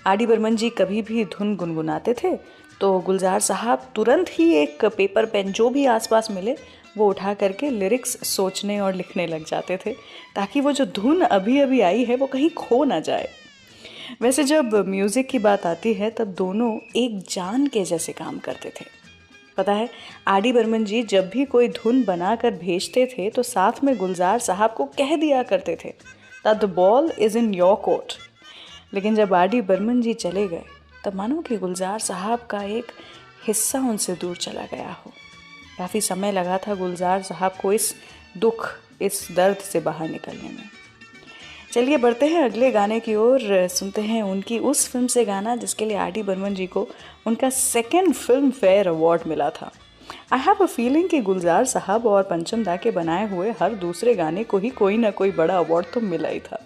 आर.डी. बर्मन जी कभी भी धुन गुनगुनाते थे तो गुलजार साहब तुरंत ही एक पेपर पेन जो भी आसपास मिले वो उठा करके लिरिक्स सोचने और लिखने लग जाते थे, ताकि वो जो धुन अभी अभी आई है वो कहीं खो ना जाए। वैसे जब म्यूज़िक की बात आती है तब दोनों एक जान के जैसे काम करते थे। पता है, आर.डी. बर्मन जी जब भी कोई धुन बना कर भेजते थे तो साथ में गुलजार साहब को कह दिया करते थे that the ball is in your court. लेकिन जब आर.डी. बर्मन जी चले गए तब मानो कि गुलजार साहब का एक हिस्सा उनसे दूर चला गया हो। काफ़ी समय लगा था गुलजार साहब को इस दुख, इस दर्द से बाहर निकलने में। चलिए बढ़ते हैं अगले गाने की ओर, सुनते हैं उनकी उस फिल्म से गाना जिसके लिए आर.डी. बर्मन जी को उनका 2nd फिल्म फेयर अवार्ड मिला था। आई हैव अ फीलिंग कि गुलजार साहब और पंचम दा के बनाए हुए हर दूसरे गाने को ही कोई ना कोई बड़ा अवार्ड तो मिला ही था।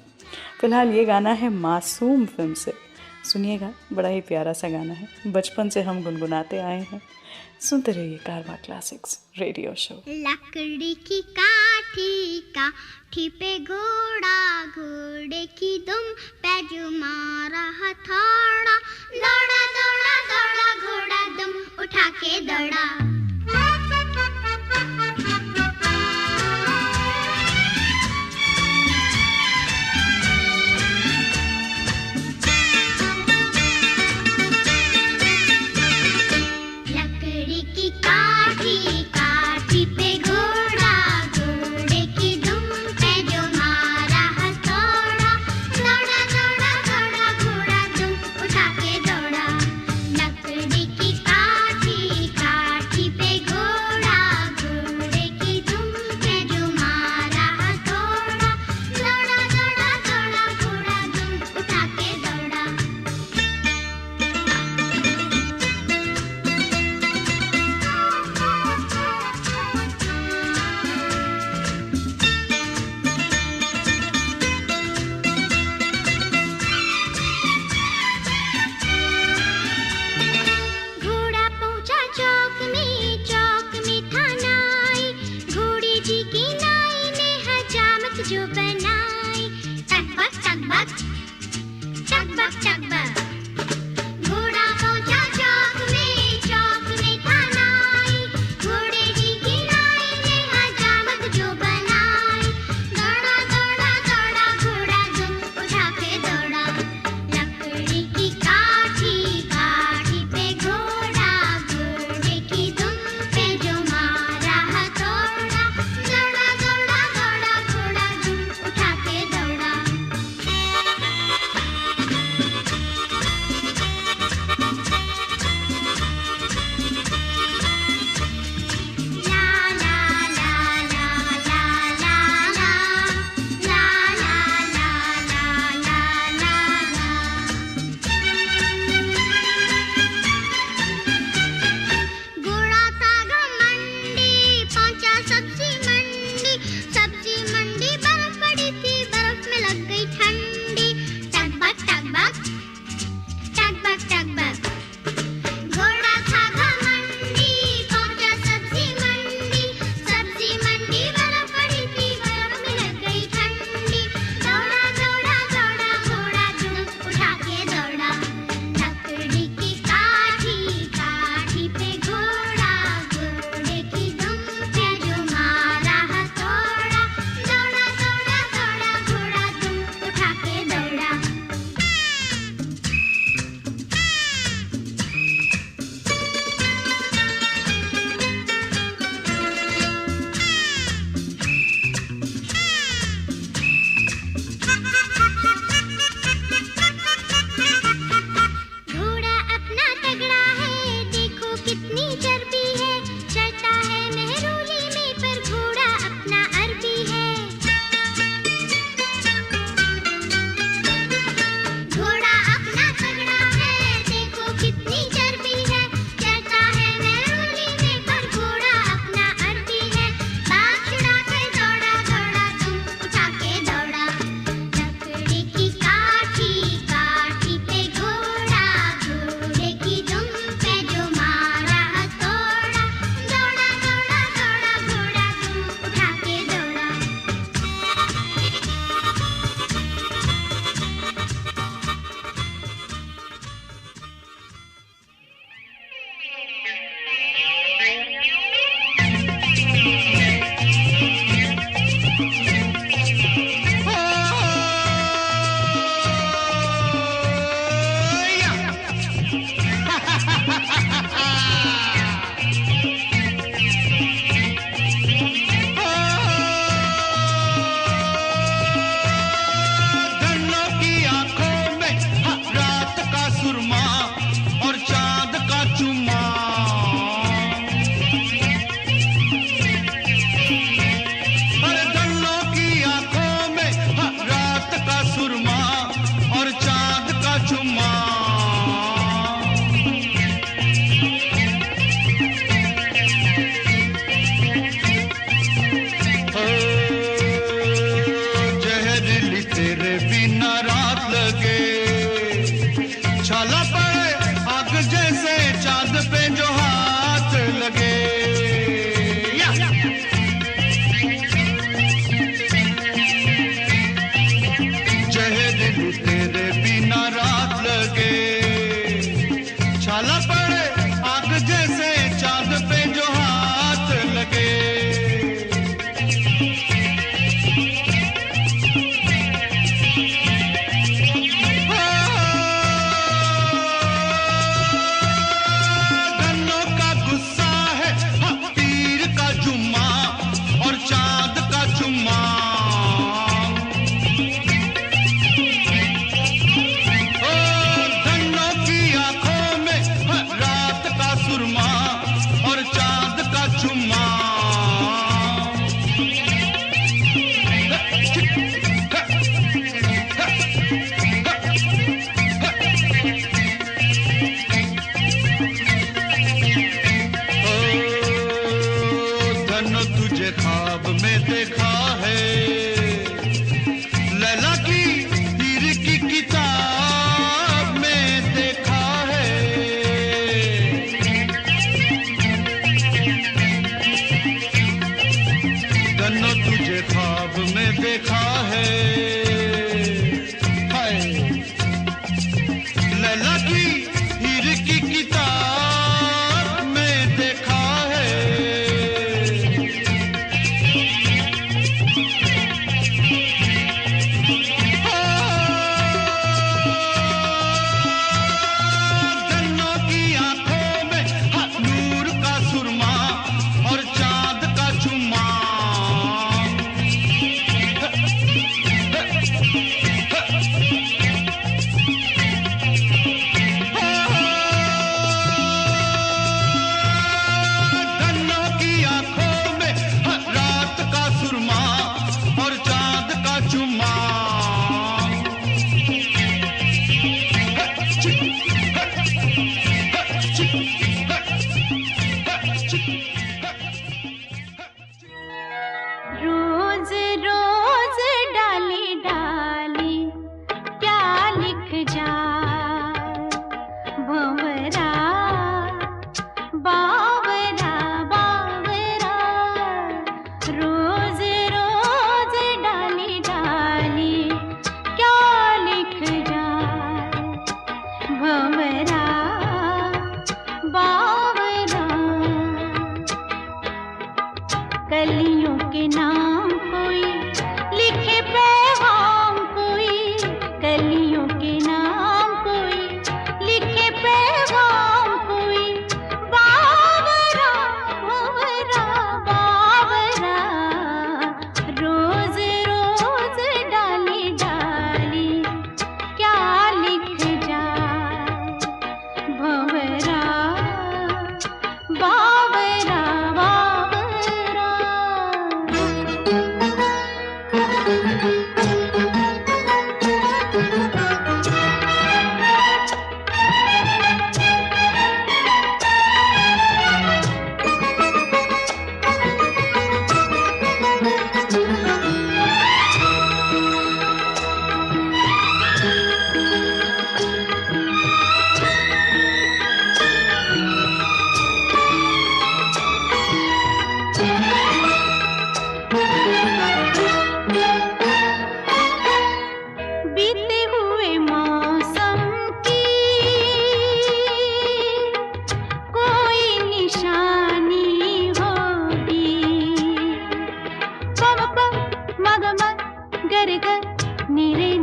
फिलहाल ये गाना है मासूम फिल्म से, सुनिएगा, बड़ा ही प्यारा सा गाना है, बचपन से हम गुनगुनाते आए हैं। सुनते रहिए कारवां क्लासिक्स रेडियो शो। लकड़ी की काठी पे घोड़ा, घोड़े की दुम पे जुमारा हथौड़ा, दौड़ा दौड़ा दौड़ा घोड़ा दुम उठा के दौड़ा।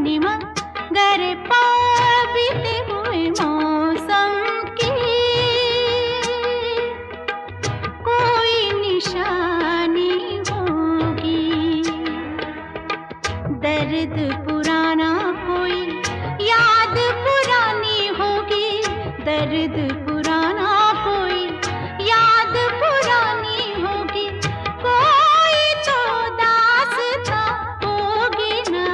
निशानी मगर बीते हुए मौसम की कोई निशानी होगी। दर्द पुराना कोई याद पुरानी होगी। दर्द पुराना कोई याद पुरानी होगी। कोई तो दास्तां होगी ना।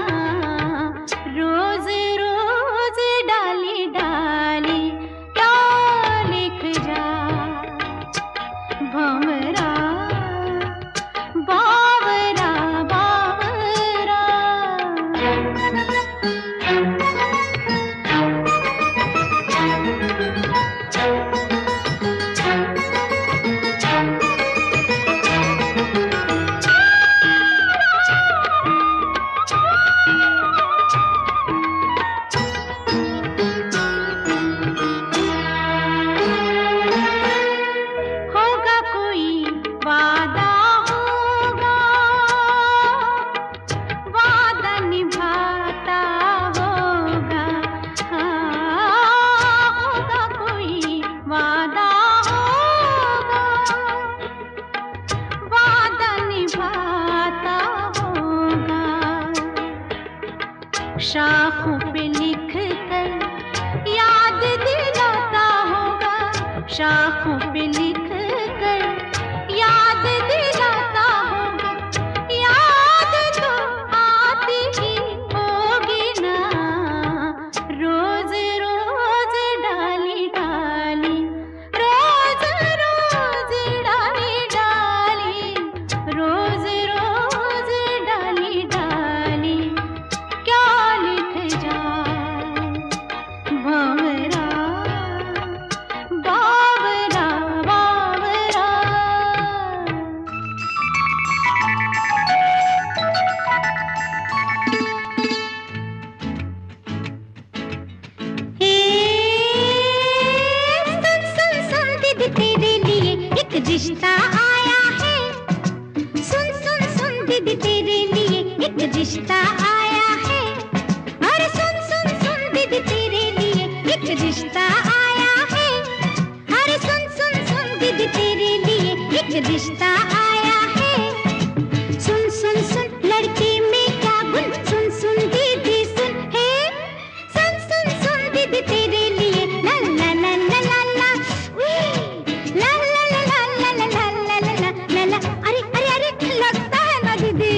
रोज रोज डाली डाली क्या लिख जा भंवरा बावरा बावरा। होगा कोई वादा होगा, वादा निभाता होगा। हाँ, होगा कोई वादा होगा, वादा निभाता होगा। शाखों पे लिख कर याद दिलाता होगा। शाखों पे लिख कर याद दिलाता होगा। याद तो आती ही होगी ना। रोज रोज डाली डाली, रोज रोज डाली डाली, रोज रोज डाली डाली क्या लिख जाए भंवरा बावरा बावरा। हे सुन सुन सुन दीदी तेरे लिए एक रिश्ता आया है। सुन सुन सुन दीदी तेरे लिए एक रिश्ता आया है। अरे सुन सुन सुन दीदी तेरे लिए एक रिश्ता आया है। अरे सुन सुन सुन दीदी तेरे लिए एक रिश्ता आया है। सुन सुन सुन लड़के में क्या गुण, सुन सुन दीदी सुन है। सुन सुन सुन दीदी तेरे लिए ला ला ला ला ला ला, उई, ला ला ला ला ला ला ला ला ला ला ला ला। अरे अरे अरे लगता है ना दीदी।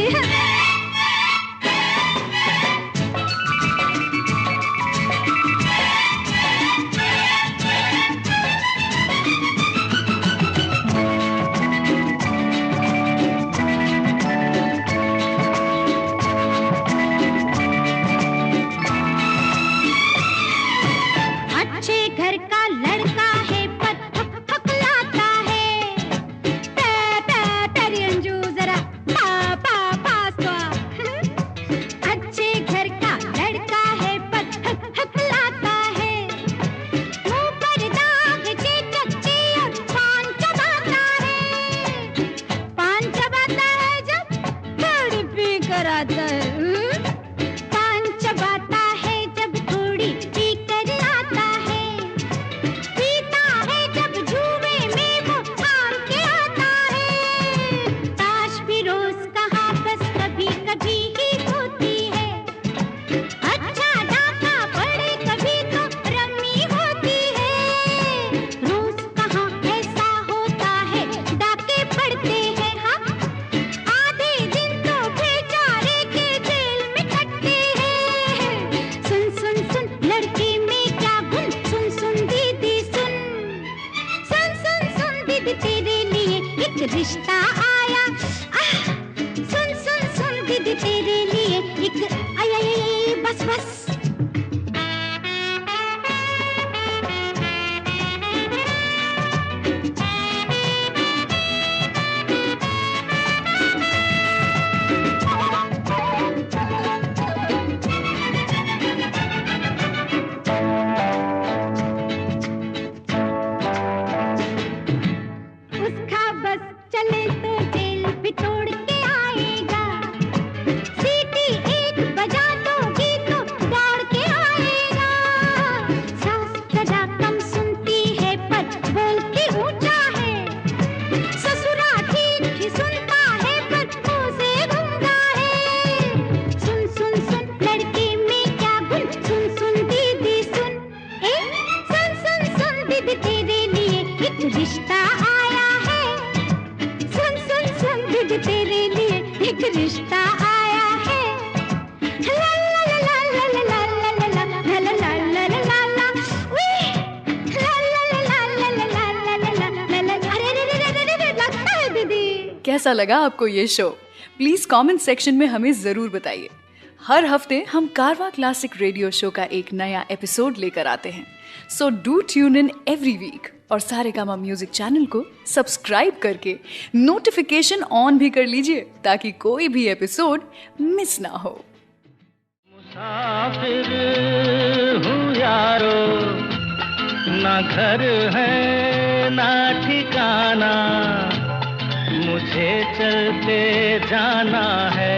ला ला ला ला ला ला ला ला ला ला ला ला ला ला उई ला ला ला ला ला ला ला ला ला ला ला अरे रे रे रे रे लगता है दीदी। कैसा लगा आपको ये शो? प्लीज कमेंट सेक्शन में हमें जरूर बताइए। हर हफ्ते हम कारवा क्लासिक रेडियो शो का एक नया एपिसोड लेकर आते हैं, so do tune in every week और सारेगामा म्यूजिक चैनल को सब्सक्राइब करके नोटिफिकेशन ऑन भी कर लीजिए ताकि कोई भी एपिसोड मिस ना हो। मुसाफिर हूँ यारो, ना घर है ना ठिकाना, मुझे चलते जाना है